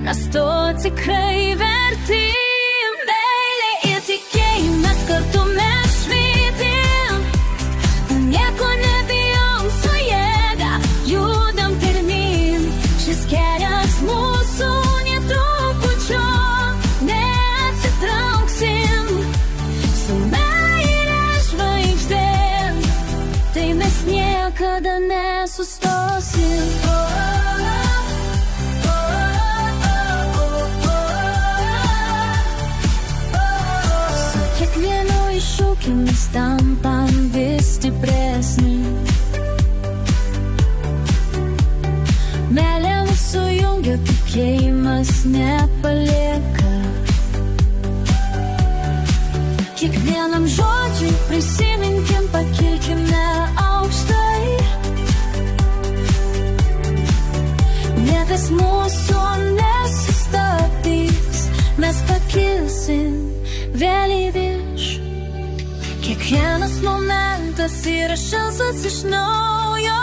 Mes to tikrai vertim. Meilė ir tikėjimas kartu mes švytim. Nieko nebijom, su jėga judam pirmyn. Šis kelias mūsų netrupučio neatsitrauksim. Su meile žvaigždėm, tai mes niekada nesustosim. Su kiekvienu iššūkiu mes tampam vis stipresni. Meilė mūsų jungia, tikėjimas nepalieka. Kiekvienam žodžiui prisiminkim, pakilkime aukštai. Niekas mūsų nesustabdys, mes pakilsim vėl į viršų. Kiekvienas momentas yra šansas iš naujo